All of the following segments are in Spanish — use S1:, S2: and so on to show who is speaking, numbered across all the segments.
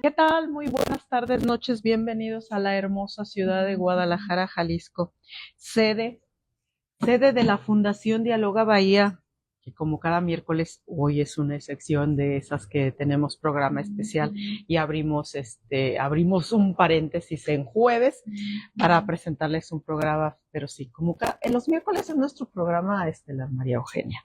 S1: ¿Qué tal? Muy buenas tardes, noches, bienvenidos a la hermosa ciudad de Guadalajara, Jalisco, sede, sede de la Fundación Dialoga Bahía, que como cada miércoles, hoy es una excepción de esas que tenemos programa especial y abrimos un paréntesis en jueves para presentarles un programa, pero sí, como en los miércoles es nuestro programa estelar María Eugenia.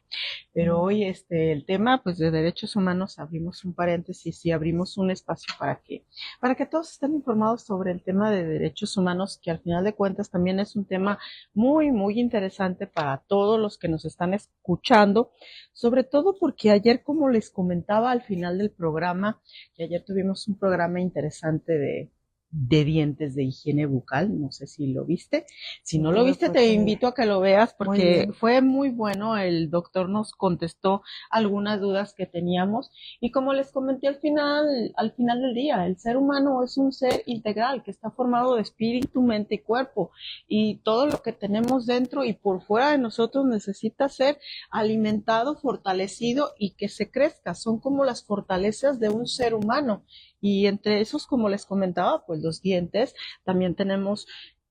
S1: Pero hoy el tema pues de derechos humanos abrimos un paréntesis y abrimos un espacio para que todos estén informados sobre el tema de derechos humanos, que al final de cuentas también es un tema muy muy interesante para todos los que nos están escuchando, sobre todo porque ayer, como les comentaba al final del programa, que ayer tuvimos un programa interesante de dientes, de higiene bucal, no sé si lo viste. Si no lo viste, te invito a que lo veas porque fue muy bueno. El doctor nos contestó algunas dudas que teníamos y como les comenté al final del día, el ser humano es un ser integral que está formado de espíritu, mente y cuerpo, y todo lo que tenemos dentro y por fuera de nosotros necesita ser alimentado, fortalecido y que se crezca. Son como las fortalezas de un ser humano. Y entre esos, como les comentaba, pues los dientes, también tenemos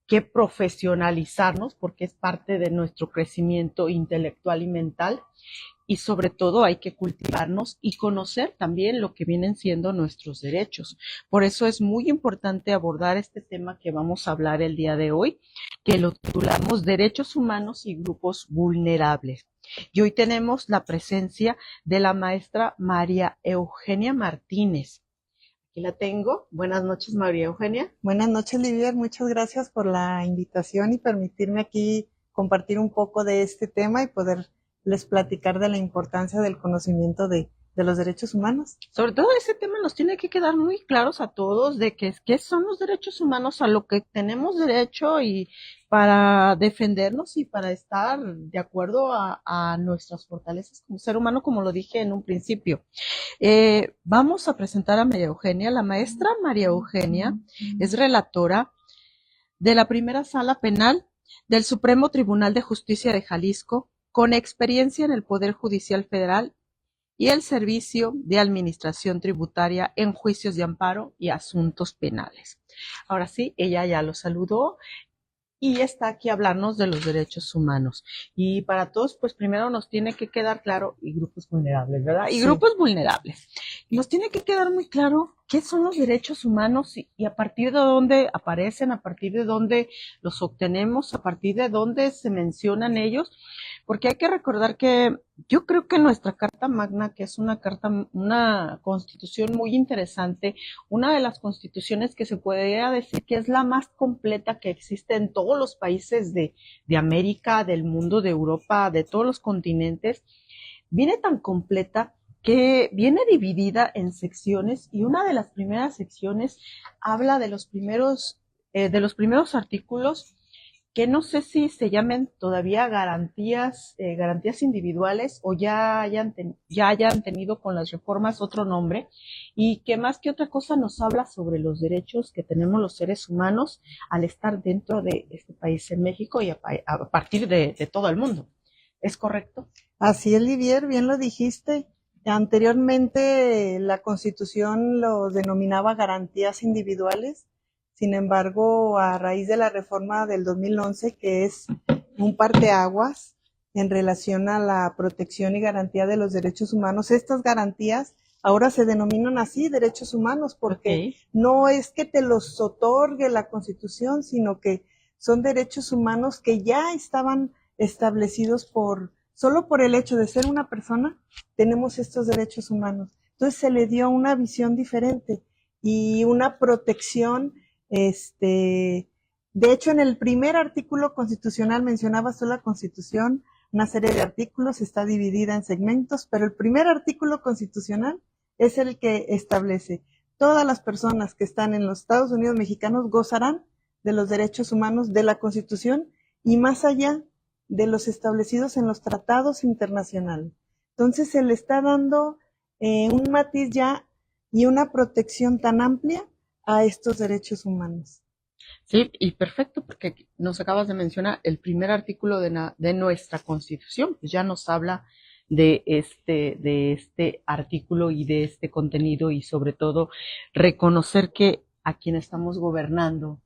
S1: que profesionalizarnos porque es parte de nuestro crecimiento intelectual y mental, y sobre todo hay que cultivarnos y conocer también lo que vienen siendo nuestros derechos. Por eso es muy importante abordar este tema que vamos a hablar el día de hoy, que lo titulamos Derechos Humanos y Grupos Vulnerables. Y hoy tenemos la presencia de la maestra María Eugenia Martínez. Aquí la tengo. Buenas noches, María Eugenia.
S2: Buenas noches, Livier. Muchas gracias por la invitación y permitirme aquí compartir un poco de este tema y poderles platicar de la importancia del conocimiento de los derechos humanos.
S1: Sobre todo ese tema nos tiene que quedar muy claros a todos de qué son los derechos humanos, a lo que tenemos derecho y para defendernos y para estar de acuerdo a nuestras fortalezas como ser humano, como lo dije en un principio. Vamos a presentar a María Eugenia. La maestra María Eugenia es relatora de la primera sala penal del Supremo Tribunal de Justicia de Jalisco, con experiencia en el Poder Judicial Federal y el Servicio de Administración Tributaria en juicios de amparo y asuntos penales. Ahora sí, ella ya lo saludó y está aquí a hablarnos de los derechos humanos. Y para todos, pues primero nos tiene que quedar claro, y grupos vulnerables, ¿verdad? Y sí, grupos vulnerables. Nos tiene que quedar muy claro qué son los derechos humanos y a partir de dónde aparecen, a partir de dónde los obtenemos, a partir de dónde se mencionan ellos, porque hay que recordar que yo creo que nuestra Carta Magna, que es una constitución muy interesante, una de las constituciones que se podría decir que es la más completa que existe en todos los países de América, del mundo, de Europa, de todos los continentes, viene tan completa que viene dividida en secciones y una de las primeras secciones habla de los primeros artículos que no sé si se llamen todavía garantías individuales o ya hayan tenido con las reformas otro nombre, y que más que otra cosa nos habla sobre los derechos que tenemos los seres humanos al estar dentro de este país en México y a partir de todo el mundo. ¿Es correcto?
S2: Así es, Livier, bien lo dijiste. Anteriormente la Constitución lo denominaba garantías individuales. Sin embargo, a raíz de la reforma del 2011, que es un parteaguas en relación a la protección y garantía de los derechos humanos, estas garantías ahora se denominan así, derechos humanos, porque no es que te los otorgue la Constitución, sino que son derechos humanos que ya estaban establecidos solo por el hecho de ser una persona, tenemos estos derechos humanos. Entonces se le dio una visión diferente y una protección. De hecho, en el primer artículo constitucional mencionaba solo la Constitución, una serie de artículos, está dividida en segmentos, pero el primer artículo constitucional es el que establece: todas las personas que están en los Estados Unidos mexicanos gozarán de los derechos humanos de la Constitución y más allá de los establecidos en los tratados internacionales. Entonces se le está dando un matiz ya y una protección tan amplia a estos derechos humanos.
S1: Sí, y perfecto, porque nos acabas de mencionar el primer artículo de nuestra Constitución, pues ya nos habla de este artículo y de este contenido, y sobre todo reconocer que a quien estamos gobernando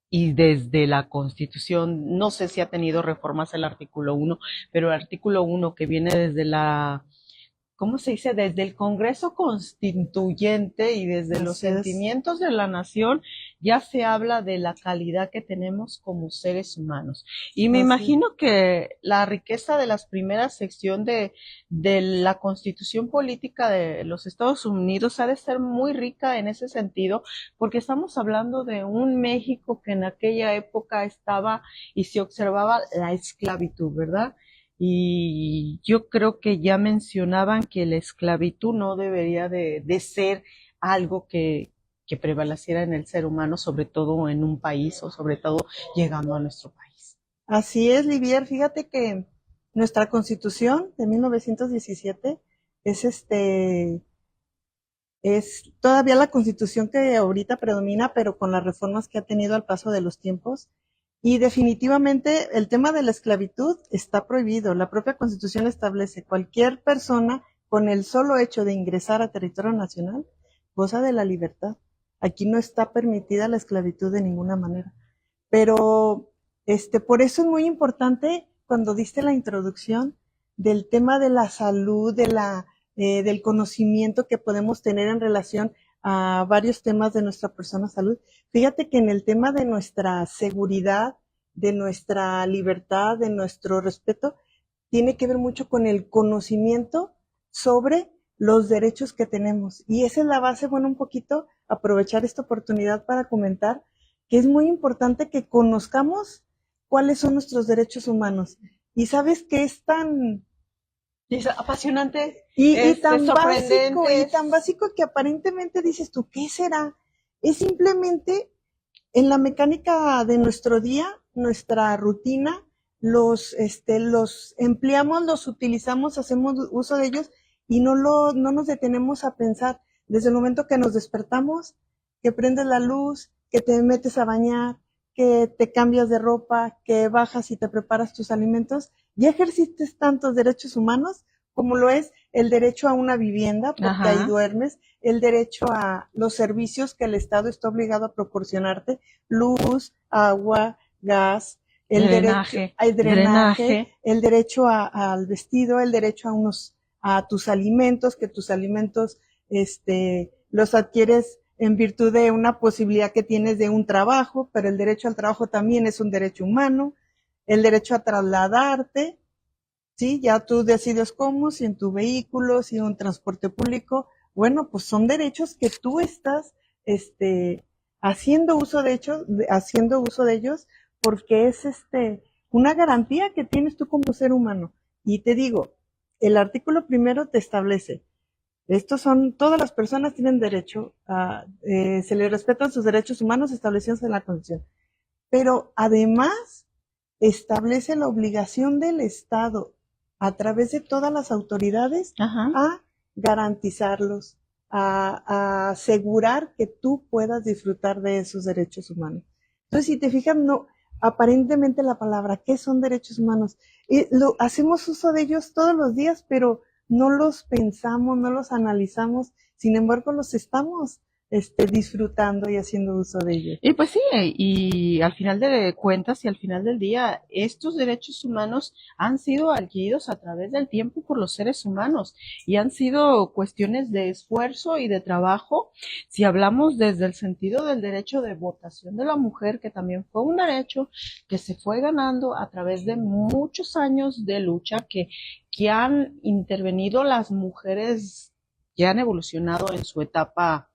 S1: y desde la Constitución, no sé si ha tenido reformas el artículo 1, pero el artículo 1 que viene desde la, ¿cómo se dice? Desde el Congreso Constituyente y desde los
S2: Así es,
S1: sentimientos de la nación, ya se habla de la calidad que tenemos como seres humanos. Y me
S2: así es.
S1: imagino que la riqueza de las primeras sección de la Constitución política de los Estados Unidos ha de ser muy rica en ese sentido, porque estamos hablando de un México que en aquella época estaba y se observaba la esclavitud, ¿verdad? Y yo creo que ya mencionaban que la esclavitud no debería de ser algo que prevaleciera en el ser humano, sobre todo en un país o sobre todo llegando a nuestro país.
S2: Así es, Livier. Fíjate que nuestra Constitución de 1917 es es todavía la Constitución que ahorita predomina, pero con las reformas que ha tenido al paso de los tiempos. Y definitivamente el tema de la esclavitud está prohibido. La propia Constitución establece cualquier persona con el solo hecho de ingresar a territorio nacional goza de la libertad. Aquí no está permitida la esclavitud de ninguna manera. Pero por eso es muy importante cuando diste la introducción del tema de la salud, del conocimiento que podemos tener en relación a varios temas de nuestra persona salud. Fíjate que en el tema de nuestra seguridad, de nuestra libertad, de nuestro respeto, tiene que ver mucho con el conocimiento sobre los derechos que tenemos. Y esa es la base, bueno, un poquito aprovechar esta oportunidad para comentar que es muy importante que conozcamos cuáles son nuestros derechos humanos. Y sabes que es tan
S1: Es apasionante,
S2: y tan básico,
S1: sorprendente.
S2: y tan básico que aparentemente dices tú, ¿qué será? Es simplemente en la mecánica de nuestro día, nuestra rutina, los empleamos, los utilizamos, hacemos uso de ellos y no nos detenemos a pensar desde el momento que nos despertamos, que prendes la luz, que te metes a bañar, que te cambias de ropa, que bajas y te preparas tus alimentos, ya ejercites tantos derechos humanos como lo es el derecho a una vivienda, porque
S1: Ajá.
S2: ahí duermes, el derecho a los servicios que el Estado está obligado a proporcionarte, luz, agua, gas, el
S1: Drenaje,
S2: derecho al drenaje, el derecho al vestido, el derecho a tus alimentos, que tus alimentos los adquieres en virtud de una posibilidad que tienes de un trabajo, pero el derecho al trabajo también es un derecho humano, el derecho a trasladarte, ¿sí? Ya tú decides cómo, si en tu vehículo, si en un transporte público. Bueno, pues son derechos que tú estás haciendo uso de ellos porque es una garantía que tienes tú como ser humano. Y te digo, el artículo primero te establece, todas las personas tienen derecho se les respetan sus derechos humanos establecidos en la Constitución. Pero además establece la obligación del Estado a través de todas las autoridades
S1: Ajá.
S2: a garantizarlos, a asegurar que tú puedas disfrutar de esos derechos humanos. Entonces, si te fijas, no, aparentemente la palabra, ¿qué son derechos humanos? Hacemos uso de ellos todos los días, pero no los pensamos, no los analizamos, sin embargo, los estamos disfrutando y haciendo uso de ellos.
S1: Y pues sí, y al final de cuentas y al final del día, estos derechos humanos han sido adquiridos a través del tiempo por los seres humanos y han sido cuestiones de esfuerzo y de trabajo. Si hablamos desde el sentido del derecho de votación de la mujer, que también fue un derecho que se fue ganando a través de muchos años de lucha que han intervenido las mujeres que han evolucionado en su etapa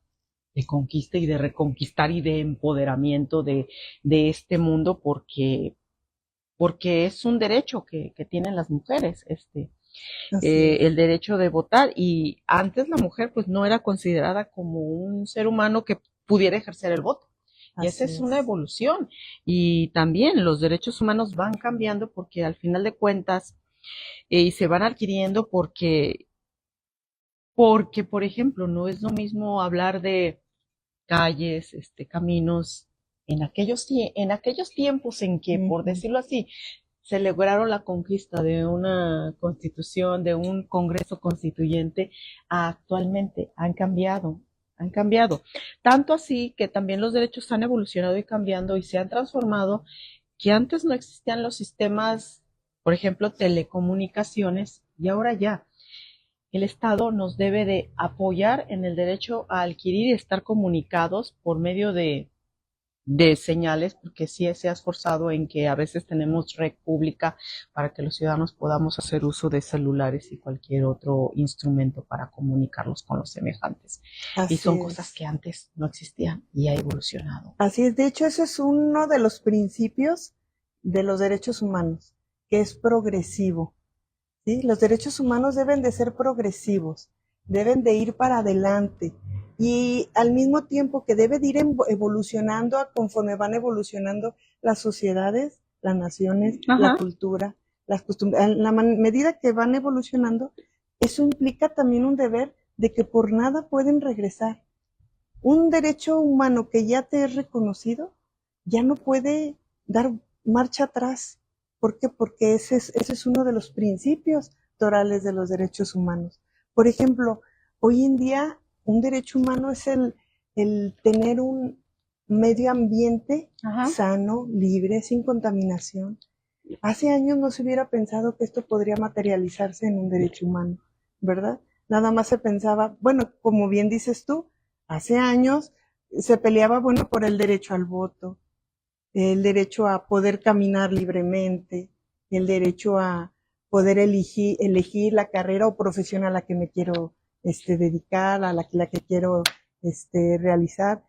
S1: de conquista y de reconquistar y de empoderamiento de este mundo, porque es un derecho que tienen las mujeres, el derecho de votar. Y antes la mujer pues no era considerada como un ser humano que pudiera ejercer el voto. Y esa es una evolución. Y también los derechos humanos van cambiando porque al final de cuentas y se van adquiriendo porque, por ejemplo, no es lo mismo hablar de calles, caminos, en aquellos tiempos en que, por decirlo así, celebraron la conquista de una constitución, de un Congreso Constituyente, a actualmente han cambiado. Tanto así que también los derechos han evolucionado y cambiando y se han transformado, que antes no existían los sistemas, por ejemplo, telecomunicaciones, y ahora ya. El Estado nos debe de apoyar en el derecho a adquirir y estar comunicados por medio de señales, porque sí se ha esforzado en que a veces tenemos red pública para que los ciudadanos podamos hacer uso de celulares y cualquier otro instrumento para comunicarlos con los semejantes. Y
S2: Así
S1: son cosas
S2: es.
S1: que antes no existían y ha evolucionado.
S2: Así es. De hecho, ese es uno de los principios de los derechos humanos, que es progresivo. ¿Sí? Los derechos humanos deben de ser progresivos, deben de ir para adelante y al mismo tiempo que debe de ir evolucionando conforme van evolucionando las sociedades, las naciones, la
S1: Ajá.
S2: cultura, las costumbres. En la medida que van evolucionando, eso implica también un deber de que por nada pueden regresar. Un derecho humano que ya te es reconocido ya no puede dar marcha atrás. ¿Por qué? Porque ese es uno de los principios torales de los derechos humanos. Por ejemplo, hoy en día un derecho humano es el tener un medio ambiente
S1: Ajá.
S2: sano, libre, sin contaminación. Hace años no se hubiera pensado que esto podría materializarse en un derecho humano, ¿verdad? Nada más se pensaba, bueno, como bien dices tú, hace años se peleaba, bueno, por el derecho al voto, el derecho a poder caminar libremente, el derecho a poder elegir la carrera o profesión a la que me quiero dedicar, a la que quiero realizar,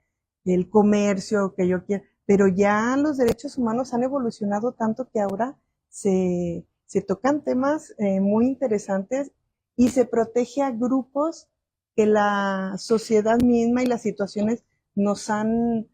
S2: el comercio que yo quiero. Pero ya los derechos humanos han evolucionado tanto que ahora se tocan temas muy interesantes y se protege a grupos que la sociedad misma y las situaciones nos han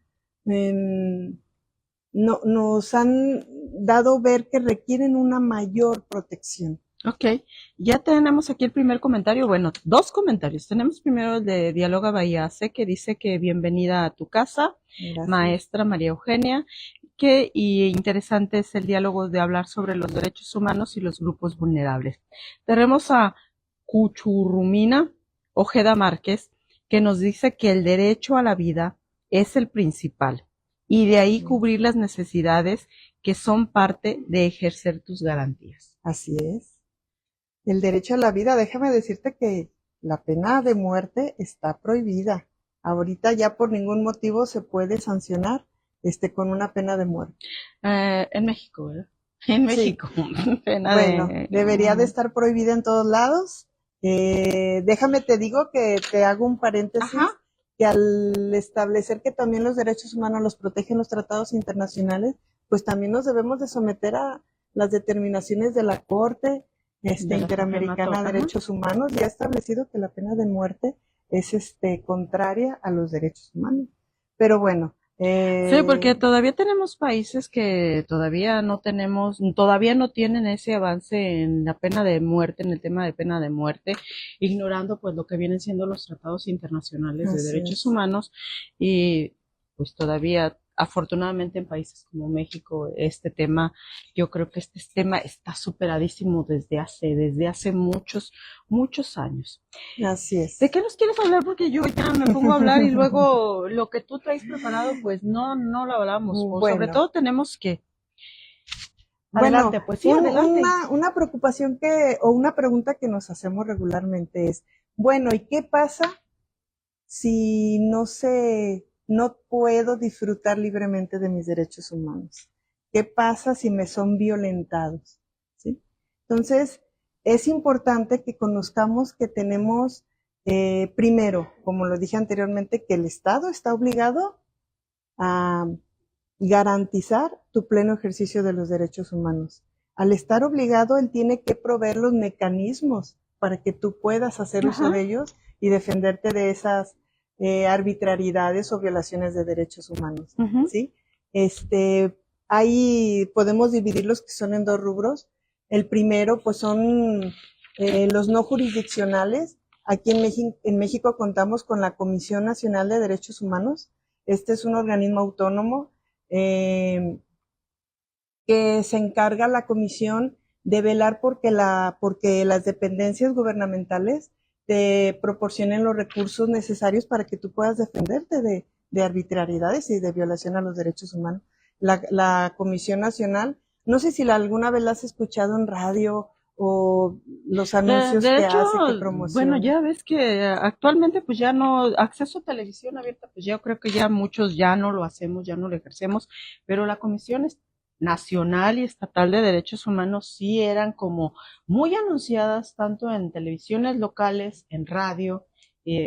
S2: no, nos han dado ver que requieren una mayor protección.
S1: Ok, ya tenemos aquí el primer comentario, bueno, dos comentarios. Tenemos primero el de Diáloga Bahía C, que dice que bienvenida a tu casa,
S2: Gracias.
S1: maestra María Eugenia, que y interesante es el diálogo de hablar sobre los derechos humanos y los grupos vulnerables. Tenemos a Cuchurrumina Ojeda Márquez, que nos dice que el derecho a la vida es el principal y de ahí cubrir las necesidades que son parte de ejercer tus garantías.
S2: Así es. El derecho a la vida, déjame decirte que la pena de muerte está prohibida. Ahorita ya por ningún motivo se puede sancionar con una pena de muerte.
S1: En México, ¿verdad? En México.
S2: Sí.
S1: Pena
S2: bueno, debería de estar prohibida en todos lados. Déjame te digo que te hago un paréntesis. Ajá. Que al establecer que también los derechos humanos los protegen los tratados internacionales, pues también nos debemos de someter a las determinaciones de la Corte Interamericana de Derechos Humanos, y ha establecido que la pena de muerte es contraria a los derechos humanos. Pero bueno.
S1: Sí, porque todavía tenemos países que todavía no tienen ese avance en la pena de muerte, en el tema de pena de muerte, ignorando pues lo que vienen siendo los tratados internacionales de derechos humanos y pues todavía afortunadamente en países como México este tema, yo creo que este tema está superadísimo desde hace muchos años.
S2: Así es.
S1: ¿De qué nos quieres hablar? Porque yo ya me pongo a hablar y luego lo que tú traes preparado, pues no lo hablamos.
S2: Bueno.
S1: Sobre todo tenemos que...
S2: Adelante, pues sí, adelante. Una preocupación o una pregunta que nos hacemos regularmente es, bueno, ¿y qué pasa si no puedo disfrutar libremente de mis derechos humanos? ¿Qué pasa si me son violentados? ¿Sí? Entonces, es importante que conozcamos que tenemos, primero, como lo dije anteriormente, que el Estado está obligado a garantizar tu pleno ejercicio de los derechos humanos. Al estar obligado, él tiene que proveer los mecanismos para que tú puedas hacer uso de ellos y defenderte de esas arbitrariedades o violaciones de derechos humanos. ¿Sí? Ahí podemos dividirlos que son en dos rubros. El primero, pues son los no jurisdiccionales. Aquí en México contamos con la Comisión Nacional de Derechos Humanos. Este es un organismo autónomo que se encarga la comisión de velar porque las dependencias gubernamentales te proporcionen los recursos necesarios para que tú puedas defenderte de arbitrariedades y de violación a los derechos humanos. La Comisión Nacional, no sé si alguna vez la has escuchado en radio o los anuncios
S1: De
S2: que
S1: hecho,
S2: hace, que
S1: bueno,
S2: promociona.
S1: ya ves que actualmente pues ya no, acceso a televisión abierta, pues yo creo que ya muchos ya no lo hacemos, ya no lo ejercemos, pero la Comisión Nacional y Estatal de Derechos Humanos sí eran como muy anunciadas tanto en televisiones locales, en radio,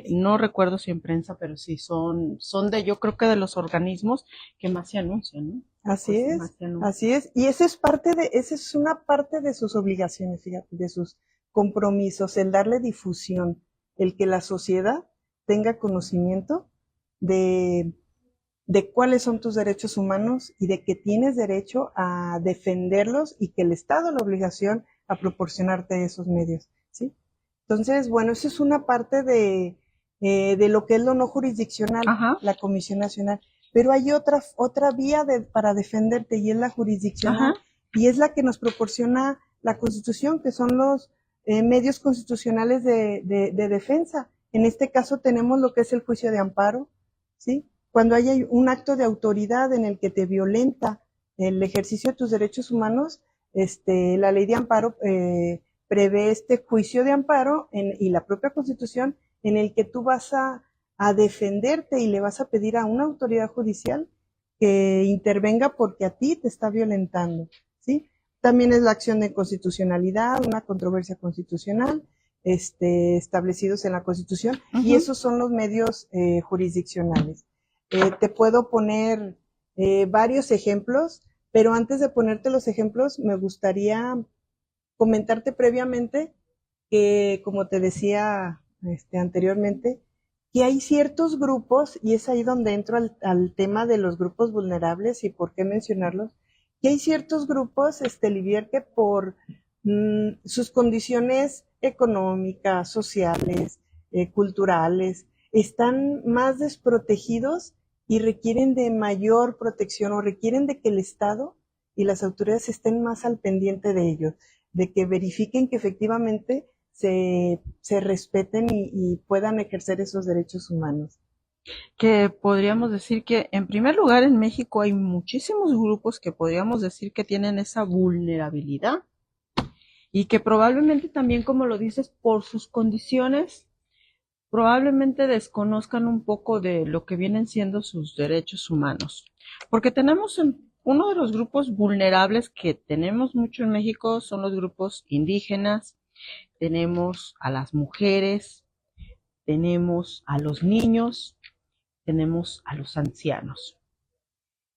S1: no recuerdo si en prensa, pero sí son de, yo creo que de los organismos que más se anuncian, ¿no?
S2: Así
S1: Pues
S2: es,
S1: más se anuncian.
S2: así es. Y esa es una parte de sus obligaciones, fíjate, de sus compromisos, el darle difusión, el que la sociedad tenga conocimiento de, de cuáles son tus derechos humanos y de que tienes derecho a defenderlos y que el Estado la obligación a proporcionarte esos medios, ¿sí? Entonces, bueno, eso es una parte de lo que es lo no jurisdiccional,
S1: Ajá,
S2: la Comisión Nacional. Pero hay otra vía para defenderte y es la jurisdiccional
S1: ajá,
S2: y es la que nos proporciona la Constitución, que son los medios constitucionales de defensa. En este caso tenemos lo que es el juicio de amparo, ¿sí? Cuando hay un acto de autoridad en el que te violenta el ejercicio de tus derechos humanos, la ley de amparo prevé este juicio de amparo y la propia Constitución en el que tú vas a defenderte y le vas a pedir a una autoridad judicial que intervenga porque a ti te está violentando, ¿sí? También es la acción de constitucionalidad, una controversia constitucional, establecidos en la Constitución, y esos son los medios jurisdiccionales. Te puedo poner varios ejemplos, pero antes de ponerte los ejemplos, me gustaría comentarte previamente que, como te decía anteriormente, que hay ciertos grupos, y es ahí donde entro al tema de los grupos vulnerables y por qué mencionarlos, que hay ciertos grupos, Livier, que por sus condiciones económicas, sociales, culturales, están más desprotegidos y requieren de mayor protección o requieren de que el Estado y las autoridades estén más al pendiente de ellos, de que verifiquen que efectivamente se respeten y puedan ejercer esos derechos humanos.
S1: que podríamos decir que en primer lugar en México hay muchísimos grupos que podríamos decir que tienen esa vulnerabilidad y que probablemente también, como lo dices, por sus condiciones, probablemente desconozcan un poco de lo que vienen siendo sus derechos humanos. Porque tenemos uno de los grupos vulnerables que tenemos mucho en México son los grupos indígenas, tenemos a las mujeres, tenemos a los niños, tenemos a los ancianos.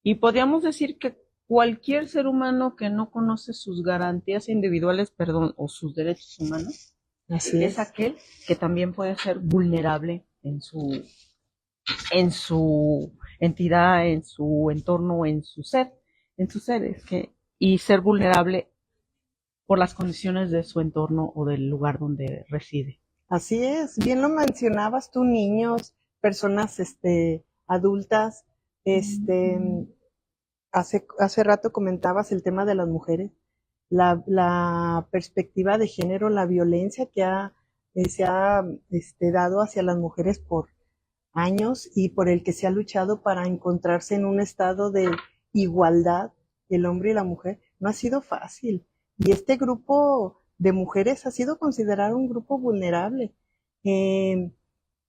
S1: Y podríamos decir que cualquier ser humano que no conoce sus garantías individuales, perdón, o sus derechos humanos,
S2: Así
S1: es
S2: es.
S1: aquel que también puede ser vulnerable en su entidad, en su entorno, en su ser, y ser vulnerable por las condiciones de su entorno o del lugar donde reside.
S2: Así es, bien lo mencionabas tú, niños, personas adultas, hace rato comentabas el tema de las mujeres, la perspectiva de género, la violencia que se ha dado hacia las mujeres por años y por el que se ha luchado para encontrarse en un estado de igualdad, el hombre y la mujer, no ha sido fácil. Y este grupo de mujeres ha sido considerado un grupo vulnerable. Eh,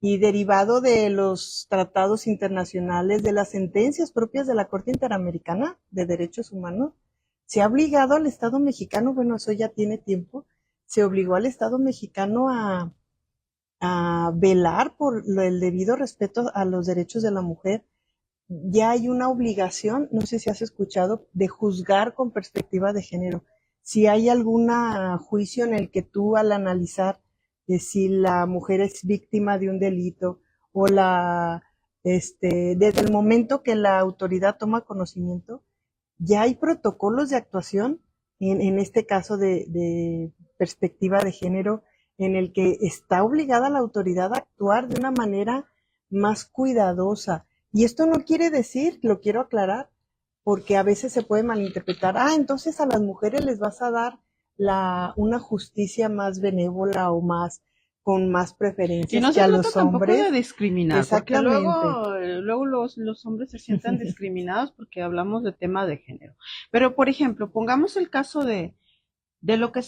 S2: y derivado de los tratados internacionales, de las sentencias propias de la Corte Interamericana de Derechos Humanos, se ha obligado al Estado mexicano, bueno, eso ya tiene tiempo, se obligó al Estado mexicano a velar por el debido respeto a los derechos de la mujer. Ya hay una obligación, no sé si has escuchado, de juzgar con perspectiva de género. Si hay algún juicio en el que tú al analizar si la mujer es víctima de un delito o desde el momento que la autoridad toma conocimiento, ya hay protocolos de actuación en este caso de perspectiva de género en el que está obligada la autoridad a actuar de una manera más cuidadosa. Y esto no quiere decir, lo quiero aclarar, porque a veces se puede malinterpretar, entonces a las mujeres les vas a dar una justicia más benévola o más con más
S1: Y
S2: preferencias
S1: no
S2: que
S1: se
S2: a
S1: trata
S2: los
S1: tampoco de
S2: hombres.
S1: discriminar, porque
S2: Exactamente.
S1: luego los hombres se sienten discriminados porque hablamos de tema de género. Pero, por ejemplo, pongamos el caso de lo que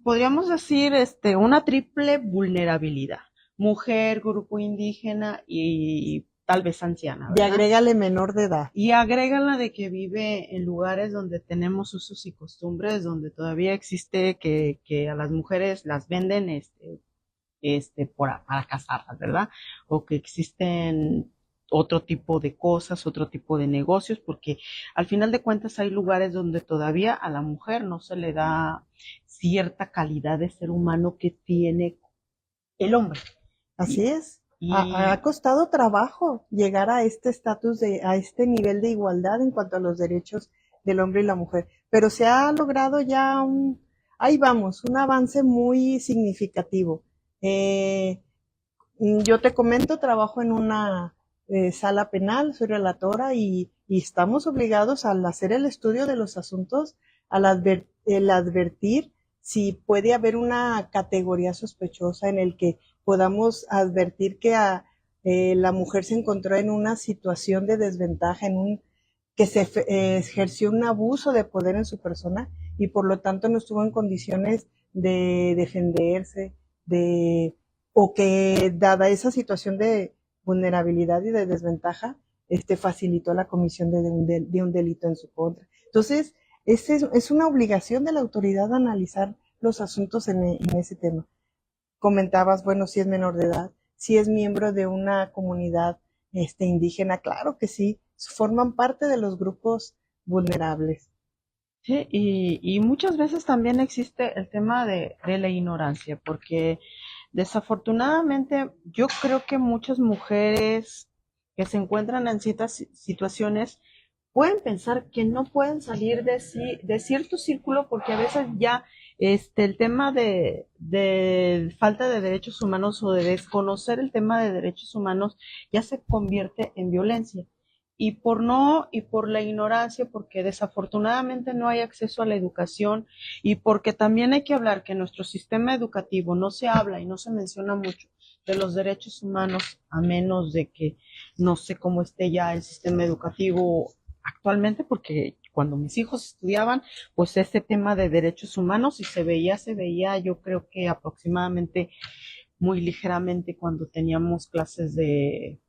S1: podríamos decir una triple vulnerabilidad. Mujer, grupo indígena y tal vez anciana,
S2: Y
S1: ¿verdad?
S2: agrégale menor de edad.
S1: Y agrégala de que vive en lugares donde tenemos usos y costumbres, donde todavía existe que a las mujeres las venden para casarlas, ¿verdad? O que existen otro tipo de cosas, otro tipo de negocios, porque al final de cuentas hay lugares donde todavía a la mujer no se le da cierta calidad de ser humano que tiene el hombre.
S2: Así
S1: Y,
S2: es. Ha
S1: y
S2: costado trabajo llegar a este estatus a este nivel de igualdad en cuanto a los derechos del hombre y la mujer. Pero se ha logrado ya ahí vamos, un avance muy significativo. Eh, yo te comento, trabajo en una sala penal, soy relatora y estamos obligados al hacer el estudio de los asuntos, el advertir si puede haber una categoría sospechosa en el que podamos advertir que la mujer se encontró en una situación de desventaja, que se ejerció un abuso de poder en su persona y por lo tanto no estuvo en condiciones de defenderse, de o que dada esa situación de vulnerabilidad y de desventaja, facilitó la comisión de un delito en su contra. Entonces, es una obligación de la autoridad analizar los asuntos en ese tema. Comentabas, bueno, si es menor de edad, si es miembro de una comunidad indígena, claro que sí, forman parte de los grupos vulnerables.
S1: sí, y muchas veces también existe el tema de la ignorancia, porque desafortunadamente yo creo que muchas mujeres que se encuentran en ciertas situaciones pueden pensar que no pueden salir de cierto círculo porque a veces ya el tema de falta de derechos humanos o de desconocer el tema de derechos humanos ya se convierte en violencia y por la ignorancia, porque desafortunadamente no hay acceso a la educación y porque también hay que hablar que en nuestro sistema educativo no se habla y no se menciona mucho de los derechos humanos, a menos de que no sé cómo esté ya el sistema educativo actualmente, porque cuando mis hijos estudiaban, pues ese tema de derechos humanos y se veía, yo creo que aproximadamente muy ligeramente cuando teníamos clases de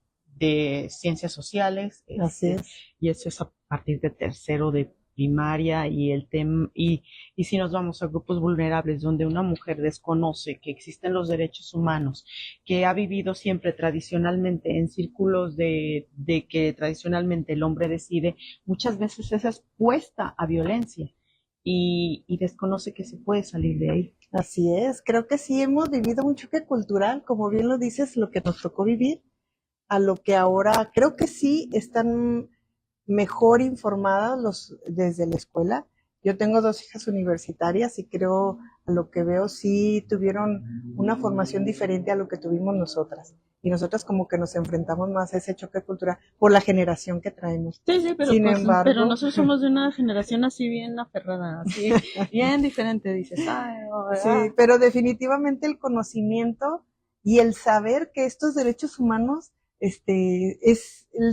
S1: ciencias sociales,
S2: Así es.
S1: y eso es a partir de tercero de primaria y si nos vamos a grupos vulnerables donde una mujer desconoce que existen los derechos humanos, que ha vivido siempre tradicionalmente en círculos de que tradicionalmente el hombre decide, muchas veces es expuesta a violencia y desconoce que se puede salir de ahí.
S2: Así es, creo que sí hemos vivido un choque cultural, como bien lo dices, lo que nos tocó vivir, a lo que ahora creo que sí están mejor informadas desde la escuela. Yo tengo dos hijas universitarias y creo, a lo que veo, sí tuvieron una formación diferente a lo que tuvimos nosotras. Y nosotras como que nos enfrentamos más a ese choque cultural por la generación que traemos.
S1: Sí, sí,
S2: Sin
S1: pero
S2: embargo,
S1: nosotros somos de una generación así bien aferrada, así bien diferente, dices, ay, oh,
S2: sí,
S1: ¿verdad?
S2: pero definitivamente el conocimiento y el saber que estos derechos humanos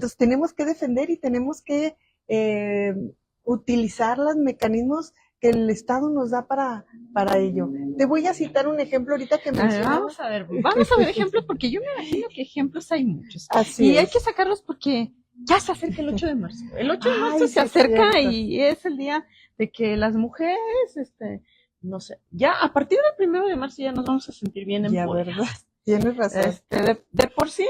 S2: los tenemos que defender y tenemos que eh, utilizar los mecanismos que el Estado nos da para ello. Te voy a citar un ejemplo ahorita que mencionabas.
S1: Vamos a ver ejemplos porque yo me imagino que ejemplos hay muchos
S2: Así
S1: y hay que
S2: es.
S1: sacarlos porque ya se acerca el 8 de marzo. El 8 de marzo
S2: Ay,
S1: se
S2: sí es
S1: acerca
S2: cierto.
S1: y es el día de que las mujeres, no sé, ya a partir del 1 de marzo ya nos vamos a sentir bien
S2: Ya, ¿verdad?
S1: empoderadas.
S2: Tienes razón.
S1: De por sí,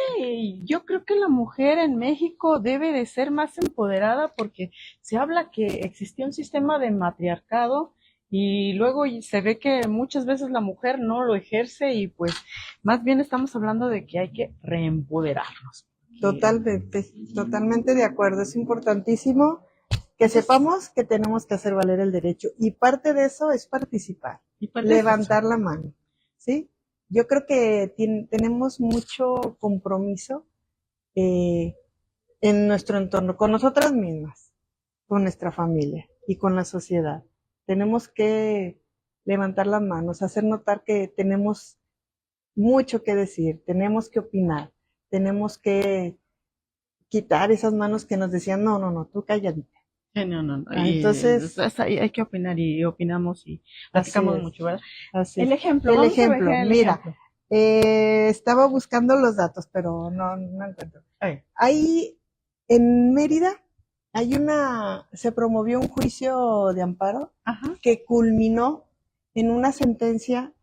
S1: yo creo que la mujer en México debe de ser más empoderada porque se habla que existía un sistema de matriarcado y luego se ve que muchas veces la mujer no lo ejerce y pues más bien estamos hablando de que hay que reempoderarnos.
S2: Totalmente, totalmente de acuerdo. Es importantísimo que sepamos que tenemos que hacer valer el derecho y parte de eso es participar,
S1: Y pues de eso.
S2: levantar la mano, ¿sí? Yo creo que tenemos mucho compromiso en nuestro entorno, con nosotras mismas. con nuestra familia y con la sociedad. Tenemos que levantar las manos, hacer notar que tenemos mucho que decir, tenemos que opinar, tenemos que quitar esas manos que nos decían, no, no, no, tú calladita.
S1: No, no, no.
S2: Entonces,
S1: Hay que opinar y opinamos y
S2: así
S1: platicamos
S2: es,
S1: mucho, ¿verdad?
S2: así
S1: El
S2: es.
S1: ejemplo,
S2: El
S1: vamos a
S2: ejemplo,
S1: ver el
S2: mira,
S1: ejemplo.
S2: estaba buscando los datos, pero no encuentro.
S1: Ay,
S2: Ahí en Mérida se promovió un juicio de amparo
S1: ajá,
S2: que culminó en una sentencia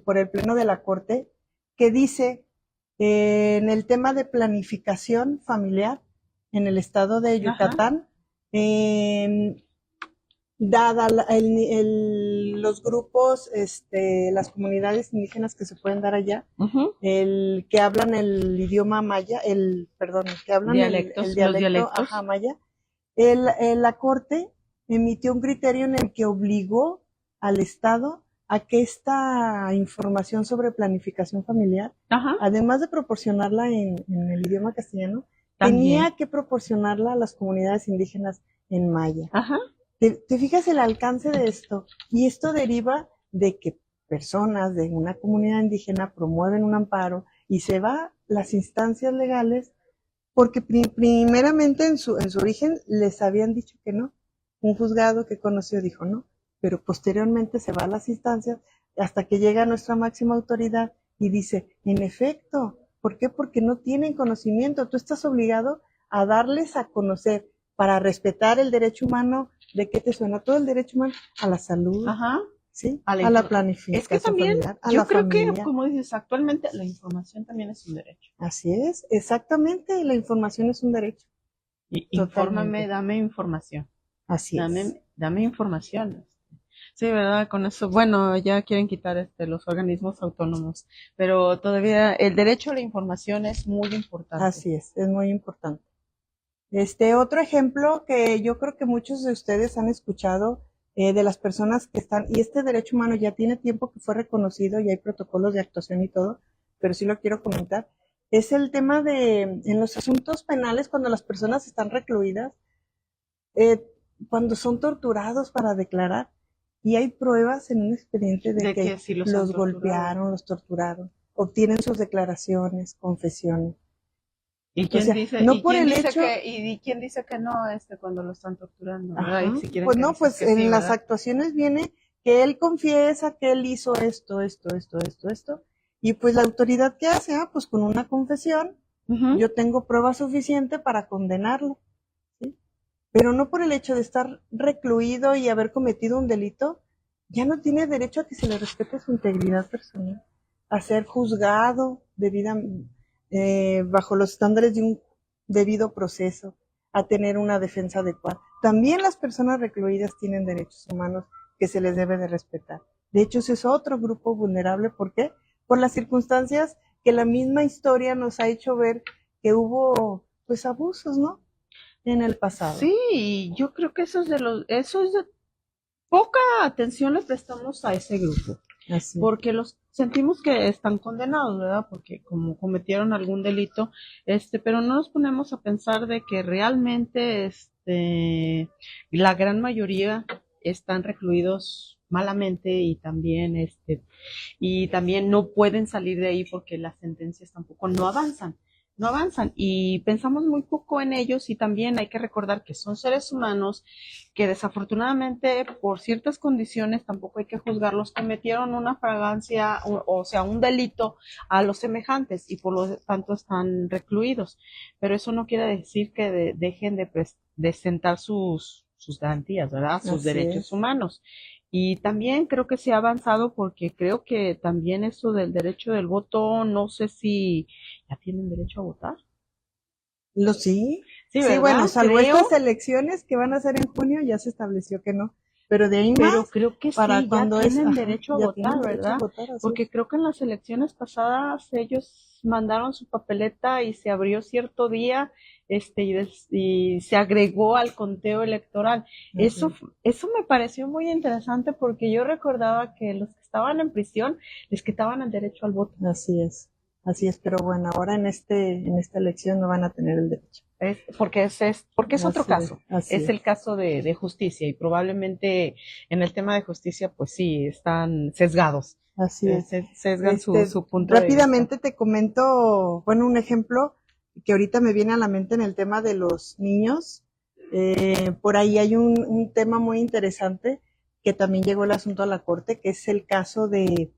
S2: por el Pleno de la Corte que dice en el tema de planificación familiar en el estado de
S1: ajá,
S2: Yucatán, dada los grupos, las comunidades indígenas que se pueden dar allá,
S1: ujú.
S2: el que hablan el idioma maya, perdón, que hablan
S1: Dialectos,
S2: el
S1: los
S2: dialecto
S1: dialectos.
S2: ajá, maya, la Corte emitió un criterio en el que obligó al Estado a que esta información sobre planificación familiar,
S1: Ajá,
S2: además de proporcionarla en el idioma castellano,
S1: también.
S2: tenía que proporcionarla a las comunidades indígenas en maya.
S1: Ajá,
S2: ¿Te fijas el alcance de esto? Y esto deriva de que personas de una comunidad indígena promueven un amparo y se va a las instancias legales porque primeramente en su origen les habían dicho que no. Un juzgado que conoció dijo no, pero posteriormente se va a las instancias hasta que llega nuestra máxima autoridad y dice, en efecto, ¿por qué? Porque no tienen conocimiento. Tú estás obligado a darles a conocer para respetar el derecho humano. ¿De qué te suena? Todo el derecho humano a la salud,
S1: ajá.
S2: ¿sí?
S1: A
S2: A la
S1: Es
S2: planificación
S1: que también,
S2: familiar, a
S1: yo
S2: la
S1: creo que,
S2: familia.
S1: como dices, actualmente la información también es un derecho.
S2: Así es, exactamente, la información es un derecho.
S1: Infórmame,
S2: Totalmente.
S1: dame información.
S2: Así es.
S1: Dame información. Sí, ¿verdad? Con eso, bueno, ya quieren quitar los organismos autónomos, pero todavía el derecho a la información es muy importante.
S2: Así es muy importante. Otro ejemplo que yo creo que muchos de ustedes han escuchado de las personas que están, y este derecho humano ya tiene tiempo que fue reconocido y hay protocolos de actuación y todo, pero sí lo quiero comentar, es el tema de, en los asuntos penales, cuando las personas están recluidas, eh, cuando son torturados para declarar, y hay pruebas en un expediente de que
S1: sí
S2: los golpearon, los torturaron, obtienen sus declaraciones, confesiones.
S1: ¿Y
S2: O sea, no por el hecho,
S1: y quién dice que no, cuando lo están torturando, ¿verdad?
S2: ajá,
S1: Y si quieren
S2: pues
S1: que
S2: no,
S1: dices
S2: pues
S1: que
S2: en
S1: sí,
S2: las
S1: ¿verdad?
S2: actuaciones viene que él confiesa que él hizo esto, y pues la autoridad ¿qué hace? Ah, pues con una confesión,
S1: Ujú.
S2: yo tengo prueba suficiente para condenarlo, ¿sí? Pero no por el hecho de estar recluido y haber cometido un delito, ya no tiene derecho a que se le respete su integridad personal, a ser juzgado bajo los estándares de un debido proceso, a tener una defensa adecuada. También las personas recluidas tienen derechos humanos que se les debe de respetar. De hecho, ese es otro grupo vulnerable. ¿Por qué? Por las circunstancias que la misma historia nos ha hecho ver que hubo pues abusos, ¿no? En el pasado.
S1: Sí, yo creo que eso es de poca atención le prestamos a ese grupo,
S2: Así.
S1: porque los sentimos que están condenados, ¿verdad? Porque como cometieron algún delito, pero no nos ponemos a pensar de que realmente, la gran mayoría están recluidos malamente y también no pueden salir de ahí porque las sentencias tampoco no avanzan y pensamos muy poco en ellos y también hay que recordar que son seres humanos que desafortunadamente por ciertas condiciones tampoco hay que juzgarlos, cometieron una fragancia, o sea, un delito a los semejantes y por lo tanto están recluidos, pero eso no quiere decir que dejen de sentar sus garantías, ¿verdad? Sus
S2: Así
S1: derechos
S2: es.
S1: humanos. Y también creo que se ha avanzado porque creo que también eso del derecho del voto, no sé si ya tienen derecho a votar.
S2: Sí.
S1: Sí,
S2: Sí,
S1: ¿verdad?
S2: bueno, salvo
S1: Creo,
S2: estas elecciones que van a ser en junio, ya se estableció que no. Pero de ahí
S1: pero
S2: más,
S1: creo que
S2: para
S1: sí, ya
S2: cuando
S1: tienen
S2: ajá,
S1: derecho a
S2: ya
S1: votar,
S2: tienen derecho a
S1: ¿verdad?
S2: votar, así
S1: Porque
S2: es.
S1: creo que en las elecciones pasadas ellos mandaron su papeleta y se abrió cierto día, y se agregó al conteo electoral. Eso,
S2: Así
S1: eso me pareció muy interesante porque yo recordaba que los que estaban en prisión les quitaban el derecho al voto.
S2: así es. Así es, pero bueno, ahora en esta elección no van a tener el derecho.
S1: Porque es otro
S2: Así es,
S1: caso,
S2: así
S1: es
S2: es.
S1: el caso de justicia y probablemente en el tema de justicia pues sí, están sesgados,
S2: Así es.
S1: sesgan su punto de vista.
S2: Rápidamente te comento, bueno, un ejemplo que ahorita me viene a la mente en el tema de los niños. Por ahí hay un tema muy interesante que también llegó el asunto a la corte, que es el caso de,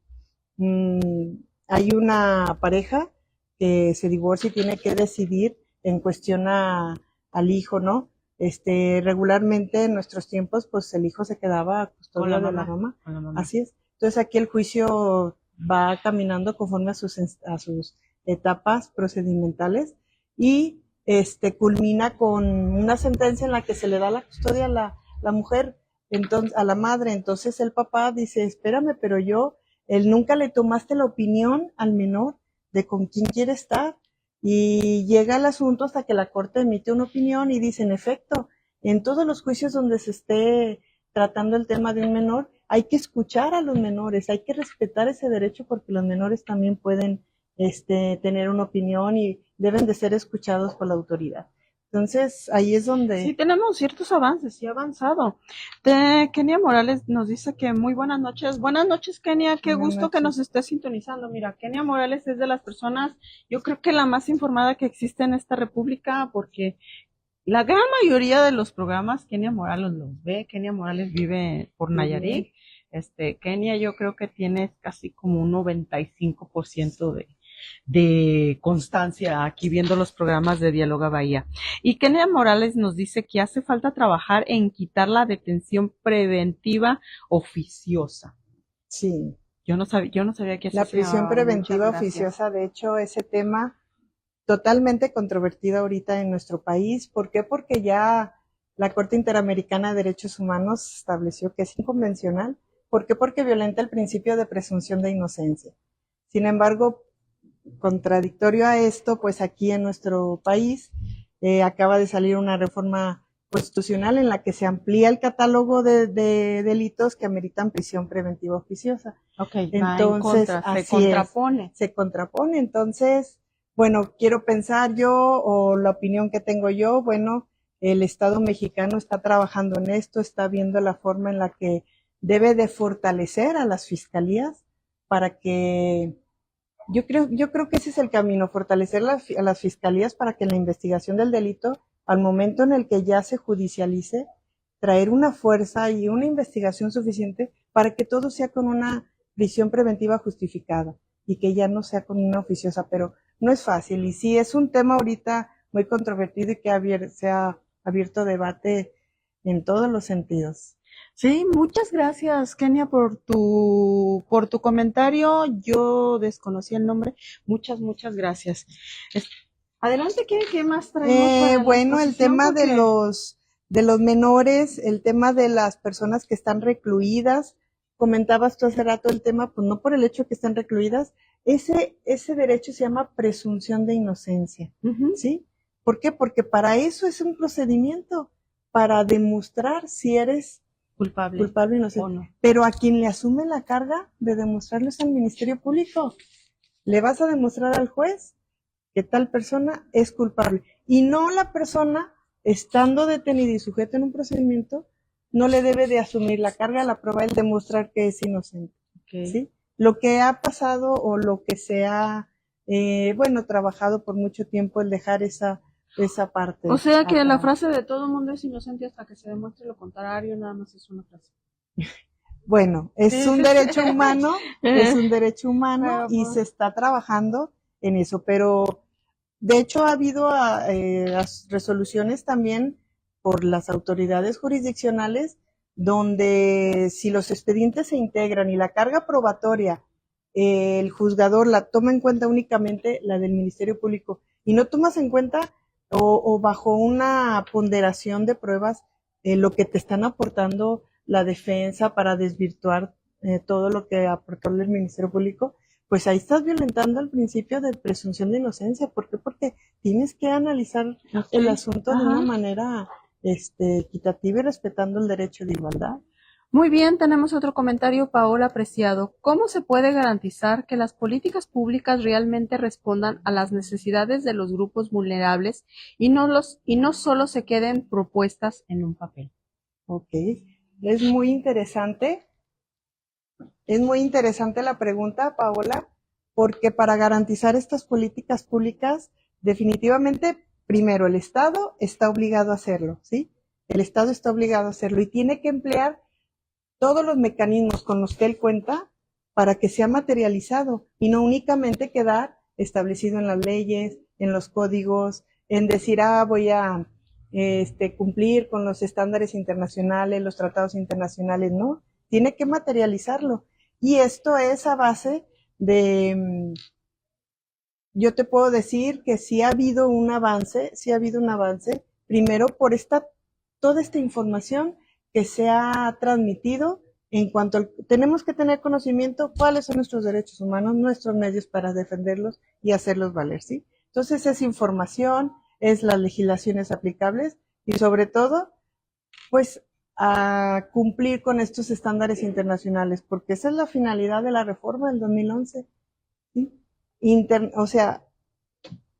S2: mmm, hay una pareja que se divorcia y tiene que decidir en cuestión al hijo, ¿no? Regularmente en nuestros tiempos, pues el hijo se quedaba a custodia de la mamá.
S1: Con la mamá.
S2: Así es. Entonces aquí el juicio va caminando conforme a sus etapas procedimentales y culmina con una sentencia en la que se le da la custodia a la mujer, entonces, a la madre. Entonces el papá dice, espérame, pero él nunca le tomaste la opinión al menor de con quién quiere estar. Y llega el asunto hasta que la corte emite una opinión y dice, en efecto, en todos los juicios donde se esté tratando el tema de un menor, hay que escuchar a los menores, hay que respetar ese derecho porque los menores también pueden tener una opinión y deben de ser escuchados por la autoridad. Entonces, ahí es donde...
S1: Sí, tenemos ciertos avances, sí ha avanzado. Kenia Morales nos dice que muy buenas noches. Buenas noches, Kenia, qué
S2: Buenas
S1: gusto que
S2: noches.
S1: nos estés sintonizando. Mira, Kenia Morales es de las personas, yo creo que la más informada que existe en esta república, porque la gran mayoría de los programas Kenia Morales los ve. Kenia Morales vive por Nayarit. Kenia yo creo que tiene casi como un 95% de constancia aquí viendo los programas de Diáloga Bahía. Y Kenia Morales nos dice que hace falta trabajar en quitar la detención preventiva oficiosa.
S2: Sí.
S1: Yo no sabía que así
S2: La
S1: se
S2: prisión
S1: llamaba. Muchas
S2: preventiva
S1: gracias.
S2: oficiosa, de hecho, ese tema totalmente controvertido ahorita en nuestro país. ¿Por qué? Porque ya la Corte Interamericana de Derechos Humanos estableció que es inconvencional. ¿Por qué? Porque violenta el principio de presunción de inocencia. Sin embargo, contradictorio a esto, pues aquí en nuestro país acaba de salir una reforma constitucional en la que se amplía el catálogo de delitos que ameritan prisión preventiva oficiosa.
S1: Okay,
S2: entonces,
S1: va en contra,
S2: se contrapone. Se contrapone. Entonces, bueno, quiero pensar yo, o la opinión que tengo yo, bueno, el Estado mexicano está trabajando en esto, está viendo la forma en la que debe de fortalecer a las fiscalías para que yo creo que ese es el camino, fortalecer a las fiscalías para que la investigación del delito, al momento en el que ya se judicialice, traer una fuerza y una investigación suficiente para que todo sea con una prisión preventiva justificada y que ya no sea con una oficiosa, pero no es fácil. Y sí, es un tema ahorita muy controvertido y que se ha abierto debate en todos los sentidos.
S1: Sí, muchas gracias, Kenia, por tu comentario. Yo desconocí el nombre. Muchas gracias. Adelante, ¿qué más traemos para
S2: bueno,
S1: la
S2: el tema
S1: porque...
S2: de los menores, el tema de las personas que están recluidas, comentabas tú hace rato el tema, pues no por el hecho que estén recluidas, ese derecho se llama presunción de inocencia, ¿sí? ¿Por qué? Porque para eso es un procedimiento, para demostrar si eres culpable o inocente. No. Pero a quien le asume la carga de demostrarlo es al Ministerio Público. ¿Le vas a demostrar al juez que tal persona es culpable? Y no la persona, estando detenida y sujeta en un procedimiento, no le debe de asumir la carga, la prueba, el demostrar que es inocente. Okay. ¿Sí? Lo que ha pasado o lo que se ha, trabajado por mucho tiempo, el dejar esa parte.
S1: O sea que la frase de todo mundo es inocente hasta que se demuestre lo contrario, nada más es una frase.
S2: Bueno, es un derecho humano, es un derecho humano y se está trabajando en eso, pero de hecho ha habido resoluciones también por las autoridades jurisdiccionales donde si los expedientes se integran y la carga probatoria, el juzgador la toma en cuenta únicamente la del Ministerio Público y no tomas en cuenta o bajo una ponderación de pruebas lo que te están aportando la defensa para desvirtuar todo lo que aportó el Ministerio Público, pues ahí estás violentando el principio de presunción de inocencia. ¿Por qué? Porque tienes que analizar el asunto de una manera equitativa y respetando el derecho de igualdad.
S3: Muy bien, tenemos otro comentario, Paola Preciado. ¿Cómo se puede garantizar que las políticas públicas realmente respondan a las necesidades de los grupos vulnerables y no solo se queden propuestas en un papel?
S2: Ok, es muy interesante. Es muy interesante la pregunta, Paola, porque para garantizar estas políticas públicas, definitivamente, primero, el Estado está obligado a hacerlo, ¿sí? El Estado está obligado a hacerlo y tiene que emplear todos los mecanismos con los que él cuenta para que sea materializado y no únicamente quedar establecido en las leyes, en los códigos, en decir, voy a cumplir con los estándares internacionales, los tratados internacionales, no, tiene que materializarlo. Y esto es a base de, yo te puedo decir que sí ha habido un avance, primero por toda esta información que se ha transmitido en cuanto tenemos que tener conocimiento cuáles son nuestros derechos humanos, nuestros medios para defenderlos y hacerlos valer, ¿sí? Entonces es información, es las legislaciones aplicables y sobre todo, pues a cumplir con estos estándares internacionales, porque esa es la finalidad de la reforma del 2011, ¿sí? O sea,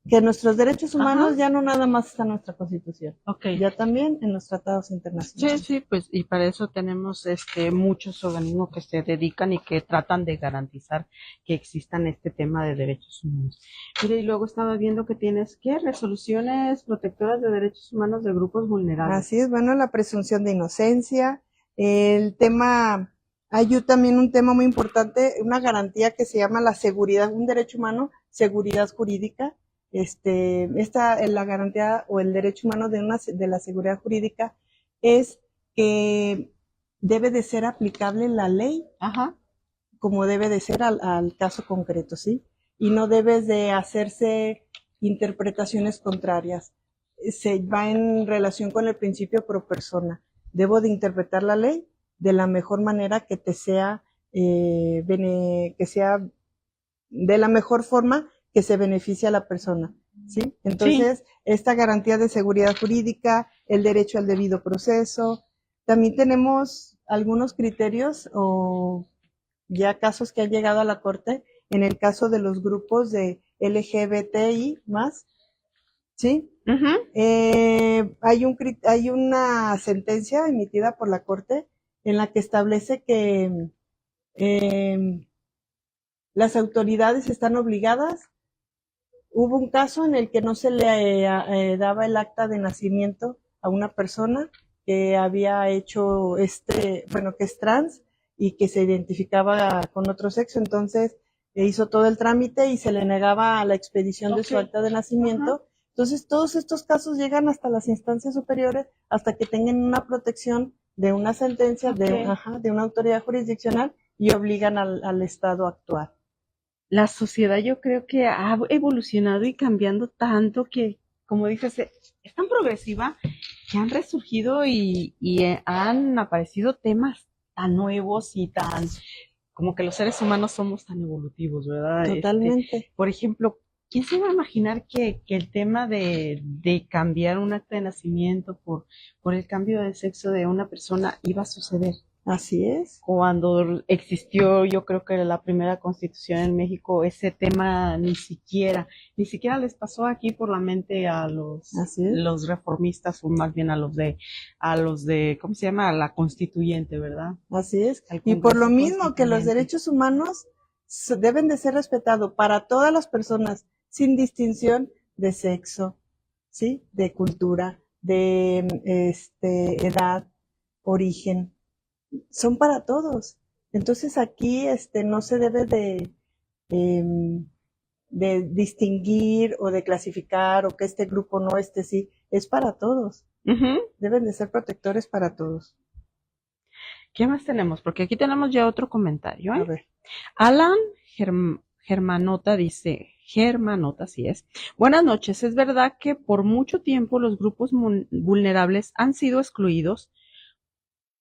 S2: que nuestros derechos humanos ya no nada más está en nuestra Constitución, ya también en los tratados internacionales.
S1: Sí, pues, y para eso tenemos muchos organismos que se dedican y que tratan de garantizar que existan este tema de derechos humanos. Mire, y luego estaba viendo que tienes, ¿qué? Resoluciones protectoras de derechos humanos de grupos vulnerables.
S2: Así es, bueno, la presunción de inocencia, el tema, hay también un tema muy importante, una garantía que se llama la seguridad, un derecho humano, seguridad jurídica. La garantía o el derecho humano de la seguridad jurídica es que debe de ser aplicable la ley, como debe de ser al caso concreto, ¿sí? Y no debes de hacerse interpretaciones contrarias. Se va en relación con el principio pro persona. Debo de interpretar la ley de la mejor manera que te sea, que sea de la mejor forma que se beneficie a la persona, ¿sí? Entonces, esta garantía de seguridad jurídica, el derecho al debido proceso, también tenemos algunos criterios o ya casos que han llegado a la Corte en el caso de los grupos de LGBTI más, ¿sí? Hay una sentencia emitida por la Corte en la que establece que las autoridades están obligadas. Hubo un caso en el que no se le daba el acta de nacimiento a una persona que había hecho que es trans y que se identificaba con otro sexo, entonces hizo todo el trámite y se le negaba la expedición de su acta de nacimiento. Entonces todos estos casos llegan hasta las instancias superiores hasta que tengan una protección de una sentencia de una autoridad jurisdiccional y obligan al Estado a actuar.
S1: La sociedad yo creo que ha evolucionado y cambiando tanto que, como dices, es tan progresiva que han resurgido y han aparecido temas tan nuevos y tan, como que los seres humanos somos tan evolutivos, ¿verdad?
S2: Totalmente.
S1: Por ejemplo, ¿quién se va a imaginar que el tema de cambiar un acta de nacimiento por el cambio de sexo de una persona iba a suceder?
S2: Así es.
S1: Cuando existió, yo creo que la primera constitución en México, ese tema ni siquiera les pasó aquí por la mente a los reformistas, o más bien a los de, ¿cómo se llama? A la constituyente, ¿verdad?
S2: Así es. Y por lo mismo que los derechos humanos deben de ser respetados para todas las personas, sin distinción de sexo, ¿sí? De cultura, de edad, origen. Son para todos. Entonces aquí no se debe de distinguir o de clasificar o que este grupo no, sí, es para todos. Deben de ser protectores para todos.
S1: ¿Qué más tenemos? Porque aquí tenemos ya otro comentario,
S2: A ver.
S1: Alan Germanota dice, sí es. Buenas noches, es verdad que por mucho tiempo los grupos vulnerables han sido excluidos,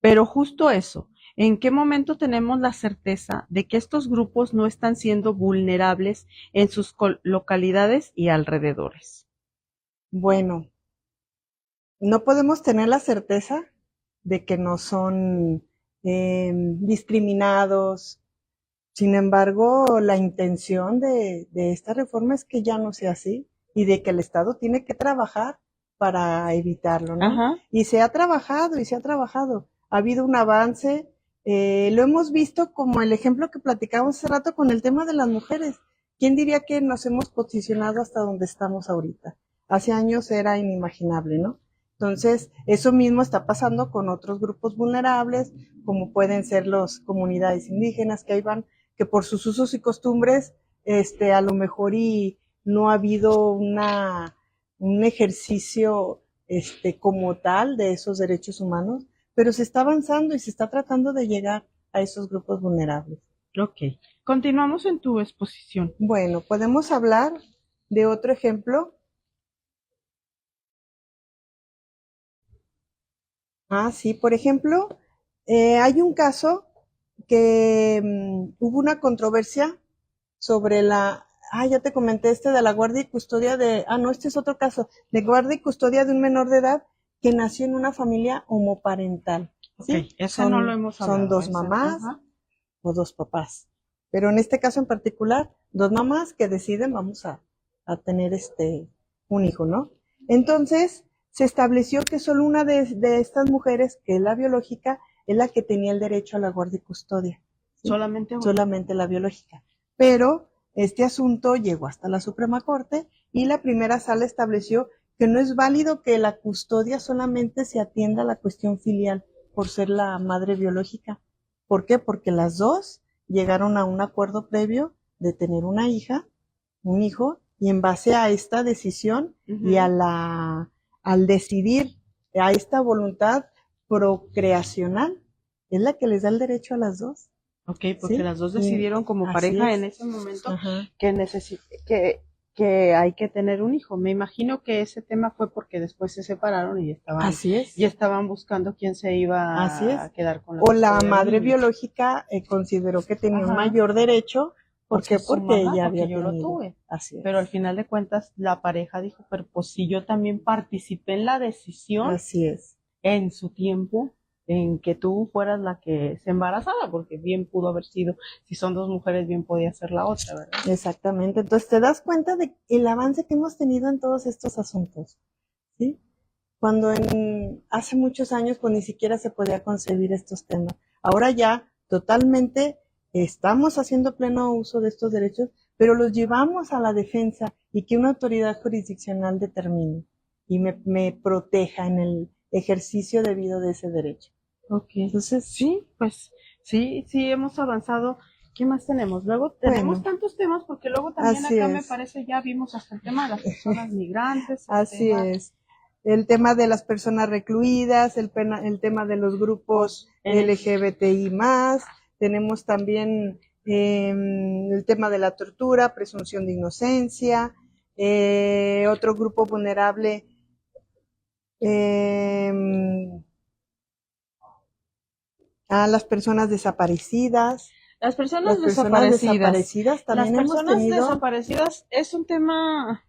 S1: pero justo eso, ¿en qué momento tenemos la certeza de que estos grupos no están siendo vulnerables en sus localidades y alrededores?
S2: Bueno, no podemos tener la certeza de que no son discriminados. Sin embargo, la intención de esta reforma es que ya no sea así y de que el Estado tiene que trabajar para evitarlo, ¿no?
S1: Ajá.
S2: Y se ha trabajado y se ha trabajado. Ha habido un avance. Lo hemos visto como el ejemplo que platicamos hace rato con el tema de las mujeres. ¿Quién diría que nos hemos posicionado hasta donde estamos ahorita? Hace años era inimaginable, ¿no? Entonces, eso mismo está pasando con otros grupos vulnerables, como pueden ser las comunidades indígenas, que ahí van, que por sus usos y costumbres, a lo mejor y no ha habido un ejercicio, como tal de esos derechos humanos, pero se está avanzando y se está tratando de llegar a esos grupos vulnerables.
S1: Ok. Continuamos en tu exposición.
S2: Bueno, podemos hablar de otro ejemplo. Sí, por ejemplo, hay un caso que hubo una controversia sobre ya te comenté de la guardia y custodia no, este es otro caso, de guardia y custodia de un menor de edad que nació en una familia homoparental. ¿Sí?
S1: Ok, ese no lo hemos hablado.
S2: Son dos mamás o dos papás. Pero en este caso en particular, dos mamás que deciden, vamos a tener un hijo, ¿no? Entonces, se estableció que solo una de estas mujeres, que es la biológica, es la que tenía el derecho a la guardia y custodia. ¿Sí?
S1: Solamente una.
S2: Solamente la biológica. Pero este asunto llegó hasta la Suprema Corte y la primera sala estableció que no es válido que la custodia solamente se atienda a la cuestión filial por ser la madre biológica. ¿Por qué? Porque las dos llegaron a un acuerdo previo de tener una hija, un hijo, y en base a esta decisión y al decidir a esta voluntad procreacional, es la que les da el derecho a las dos.
S1: Ok, porque
S2: ¿Sí?
S1: las dos decidieron como
S2: Así
S1: pareja
S2: es.
S1: en ese momento
S2: Ajá.
S1: que hay que tener un hijo. Me imagino que ese tema fue porque después se separaron y
S2: Así es.
S1: estaban buscando quién se iba
S2: Así es.
S1: a quedar con la
S2: O la
S1: custodia del
S2: madre
S1: niño.
S2: biológica consideró que tenía un
S1: Ajá.
S2: mayor derecho. ¿Por qué?
S1: Porque su
S2: Porque
S1: mamá,
S2: ella
S1: porque
S2: había
S1: yo lo
S2: tenido.
S1: tuve.
S2: Así es.
S1: Pero al final de cuentas la pareja dijo, pero pues si yo también participé en la decisión
S2: Así es.
S1: en su tiempo, en que tú fueras la que se embarazara, porque bien pudo haber sido, si son dos mujeres, bien podía ser la otra, ¿verdad?
S2: Exactamente. Entonces te das cuenta de el avance que hemos tenido en todos estos asuntos, ¿sí? Cuando hace muchos años pues ni siquiera se podía concebir estos temas. Ahora ya totalmente estamos haciendo pleno uso de estos derechos, pero los llevamos a la defensa y que una autoridad jurisdiccional determine y me proteja en el ejercicio debido de ese derecho.
S1: Ok.
S2: Entonces,
S1: sí, pues sí hemos avanzado. ¿Qué más tenemos? Luego tenemos tantos temas, porque luego también acá me parece ya vimos hasta el tema de las personas migrantes.
S2: Así es. El tema de las personas recluidas, el tema de los grupos LGBTI+, tenemos también el tema de la tortura, presunción de inocencia, otro grupo vulnerable, a las personas desaparecidas.
S1: Las personas desaparecidas
S2: también
S1: las
S2: hemos
S1: personas
S2: tenido.
S1: desaparecidas es un tema,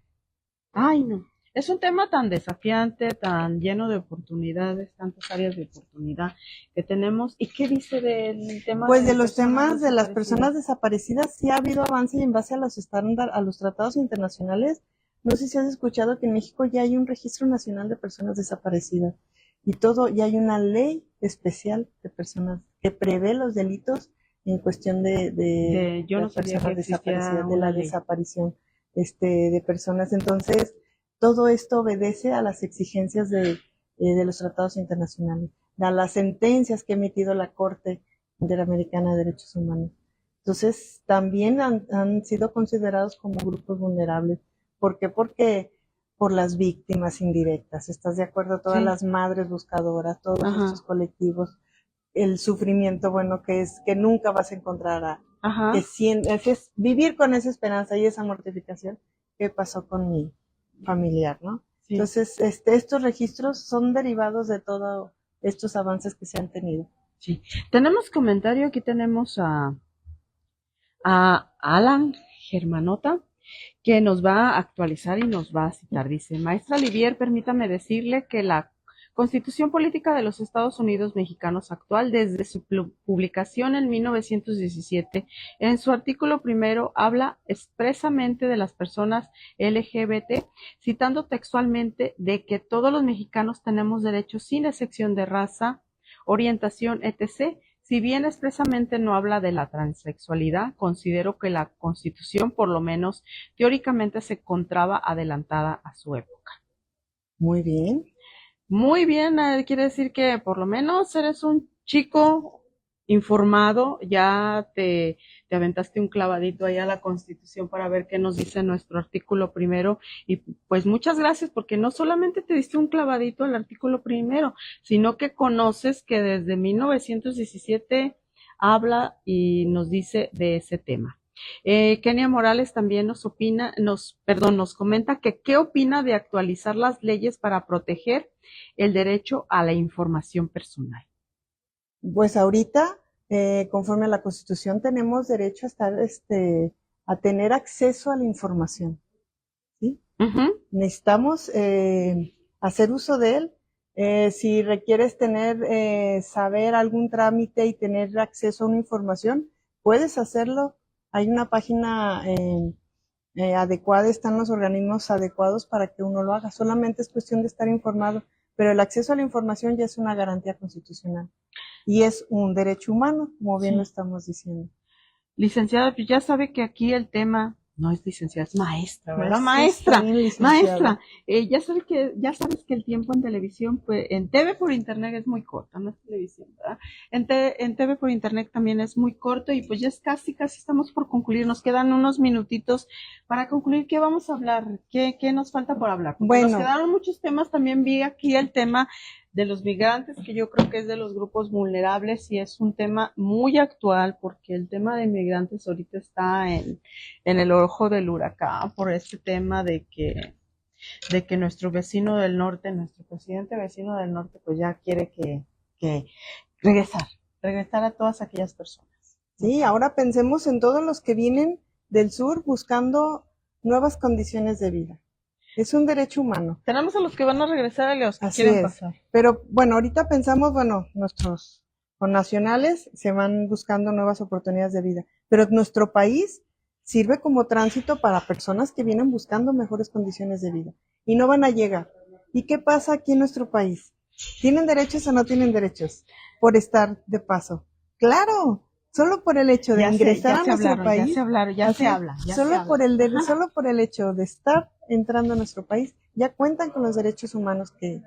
S1: ay no, es un tema tan desafiante, tan lleno de oportunidades, tantas áreas de oportunidad que tenemos. ¿Y qué dice del tema
S2: Pues de los temas de las personas desaparecidas sí ha habido avance y en base a los estándares, a los tratados internacionales. No sé si has escuchado que en México ya hay un registro nacional de personas desaparecidas y ya hay una ley especial de personas que prevé los delitos en cuestión de
S1: yo no sabía
S2: personas
S1: que existía
S2: desaparecidas, de
S1: una
S2: la
S1: ley.
S2: desaparición de personas. Entonces, todo esto obedece a las exigencias de los tratados internacionales, a las sentencias que ha emitido la Corte Interamericana de Derechos Humanos. Entonces, también han sido considerados como grupos vulnerables. ¿Por qué? Porque por las víctimas indirectas. ¿Estás de acuerdo? Todas las madres buscadoras, todos estos colectivos, el sufrimiento, bueno, que es que nunca vas a encontrar es vivir con esa esperanza y esa mortificación que pasó con mi familiar, ¿no? Sí. Entonces, estos registros son derivados de todos estos avances que se han tenido.
S1: Sí. Tenemos comentario, aquí tenemos a Alan Germanota, que nos va a actualizar y nos va a citar. Dice, maestra Livier, permítame decirle que la
S3: Constitución Política de los Estados Unidos Mexicanos actual, desde su publicación en 1917, en su artículo primero habla expresamente de las personas LGBT, citando textualmente de que todos los mexicanos tenemos derechos sin excepción de raza, orientación, etc. Si bien expresamente no habla de la transexualidad, considero que la Constitución, por lo menos teóricamente, se encontraba adelantada a su época.
S2: Muy bien.
S3: Muy bien, quiere decir que por lo menos eres un chico informado, ya te aventaste un clavadito ahí a la Constitución para ver qué nos dice nuestro artículo primero, y pues muchas gracias, porque no solamente te diste un clavadito al artículo primero, sino que conoces que desde 1917 habla y nos dice de ese tema. Kenia Morales también nos comenta que qué opina de actualizar las leyes para proteger el derecho a la información personal.
S2: Pues ahorita, conforme a la Constitución, tenemos derecho a estar, a tener acceso a la información, ¿sí? Necesitamos hacer uso de él. Si requieres saber algún trámite y tener acceso a una información, puedes hacerlo. Hay una página adecuada, están los organismos adecuados para que uno lo haga. Solamente es cuestión de estar informado, pero el acceso a la información ya es una garantía constitucional y es un derecho humano, como bien lo estamos diciendo.
S3: Licenciada, pues ya sabe que aquí el tema no es licenciada, es maestra, ¿verdad?
S2: Maestra.
S3: Ya sabes que el tiempo en televisión, pues, en TV por internet es muy corto, no es televisión, ¿verdad? En TV por internet también es muy corto, y pues ya es casi estamos por concluir, nos quedan unos minutitos para concluir. ¿Qué vamos a hablar? ¿Qué nos falta por hablar? Porque nos quedaron muchos temas, también vi aquí el tema de los migrantes, que yo creo que es de los grupos vulnerables y es un tema muy actual, porque el tema de migrantes ahorita está en el ojo del huracán por este tema de que nuestro vecino del norte, nuestro presidente vecino del norte, pues ya quiere que regresar a todas aquellas personas.
S2: Sí, ahora pensemos en todos los que vienen del sur buscando nuevas condiciones de vida. Es un derecho humano.
S3: Tenemos a los que van a regresar y a los que quieren pasar.
S2: Pero bueno, ahorita pensamos, nuestros connacionales se van buscando nuevas oportunidades de vida, pero nuestro país sirve como tránsito para personas que vienen buscando mejores condiciones de vida y no van a llegar. ¿Y qué pasa aquí en nuestro país? ¿Tienen derechos o no tienen derechos por estar de paso? ¡Claro! Solo por el hecho de ingresar a nuestro país. Solo por el hecho de estar entrando a nuestro país, ya cuentan con los derechos humanos que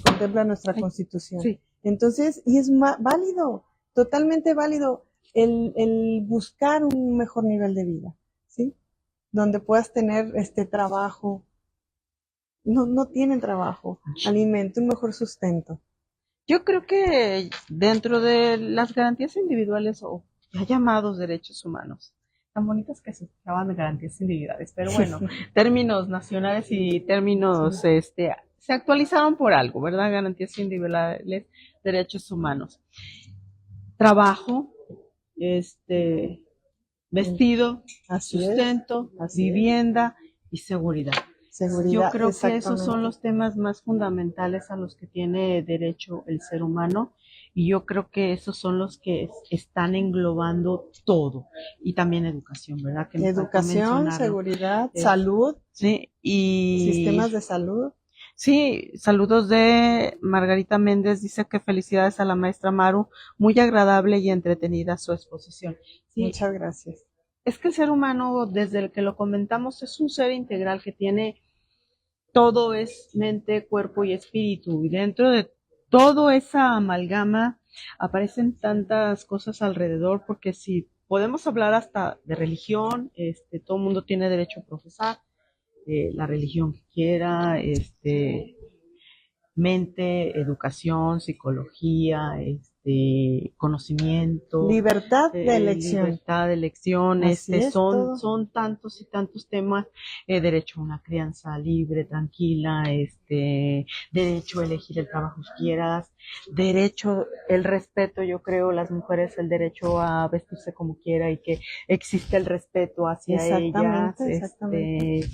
S2: contempla nuestra Constitución. Sí. Entonces, y es válido, totalmente válido el buscar un mejor nivel de vida, ¿sí? Donde puedas tener trabajo. No tienen trabajo, alimento, un mejor sustento.
S3: Yo creo que dentro de las garantías individuales o ya llamados derechos humanos, tan bonitas que se llaman garantías individuales, pero bueno, términos nacionales y términos se actualizaron por algo, ¿verdad? Garantías individuales, derechos humanos. Trabajo, vestido, sustento, vivienda y seguridad. Yo creo que esos son los temas más fundamentales a los que tiene derecho el ser humano, y yo creo que esos son los que están englobando todo, y también educación, ¿verdad? Que
S2: educación, seguridad, salud,
S3: sí, y
S2: sistemas de salud.
S3: Sí, saludos de Margarita Méndez, dice que felicidades a la maestra Maru, muy agradable y entretenida su exposición.
S2: Sí, muchas gracias.
S3: Es que el ser humano, desde el que lo comentamos, es un ser integral que tiene todo, es mente, cuerpo y espíritu, y dentro de toda esa amalgama aparecen tantas cosas alrededor, porque si podemos hablar hasta de religión, todo el mundo tiene derecho a profesar la religión que quiera, mente, educación, psicología, conocimiento,
S2: libertad de elección,
S3: son tantos y tantos temas, derecho a una crianza libre, tranquila, derecho a elegir el trabajo que quieras, derecho, el respeto, yo creo, las mujeres, el derecho a vestirse como quiera y que existe el respeto hacia ellas,
S2: exactamente.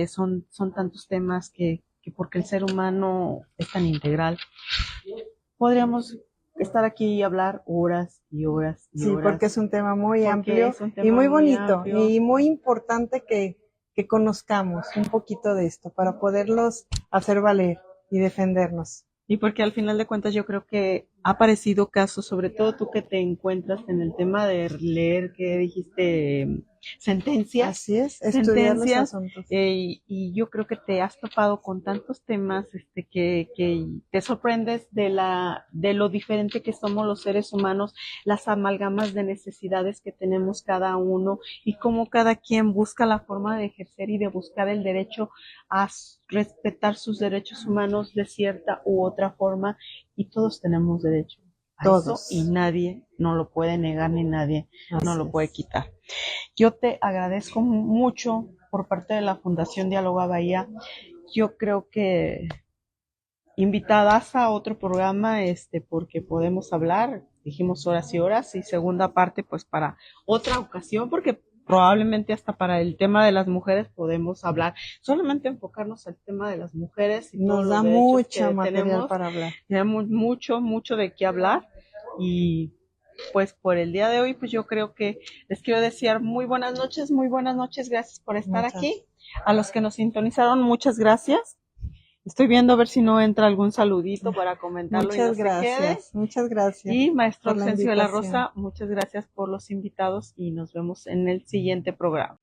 S3: son tantos temas que
S1: que porque el ser humano es tan integral, podríamos estar aquí y hablar horas y horas y
S2: Sí,
S1: horas.
S2: porque es un tema muy
S1: Porque
S2: amplio
S1: es un tema
S2: y muy
S1: muy
S2: bonito
S1: amplio.
S2: y muy importante que conozcamos un poquito de esto para poderlos hacer valer y defendernos.
S1: Y porque al final de cuentas yo creo que ha aparecido casos, sobre todo tú que te encuentras en el tema de leer, que dijiste, sentencias.
S2: Así es, estudiar los asuntos.
S1: Y yo creo que te has topado con tantos temas que te sorprendes de lo diferente que somos los seres humanos, las amalgamas de necesidades que tenemos cada uno y cómo cada quien busca la forma de ejercer y de buscar el derecho a respetar sus derechos humanos de cierta u otra forma, y todos tenemos derecho a
S2: Todos.
S1: eso y nadie nos lo puede negar ni nadie nos lo puede quitar. Yo te agradezco mucho por parte de la Fundación Diálogo a Bahía. Yo creo que invitadas a otro programa, porque podemos hablar, dijimos horas y horas, y segunda parte pues para otra ocasión, porque probablemente hasta para el tema de las mujeres podemos hablar, solamente enfocarnos al tema de las mujeres y
S2: nos
S1: todos
S2: da
S1: los derechos
S2: mucho
S1: que
S2: material
S1: tenemos,
S2: para hablar.
S1: tenemos mucho de qué hablar. Y pues por el día de hoy, pues yo creo que les quiero desear muy buenas noches, gracias por estar aquí. A los que nos sintonizaron, muchas gracias. Estoy viendo a ver si no entra algún saludito para comentarlo y no se quede.
S2: Muchas gracias.
S1: Y maestro
S2: por la
S1: Auxencio de la
S2: invitación.
S1: Rosa, muchas gracias por los invitados y nos vemos en el siguiente programa.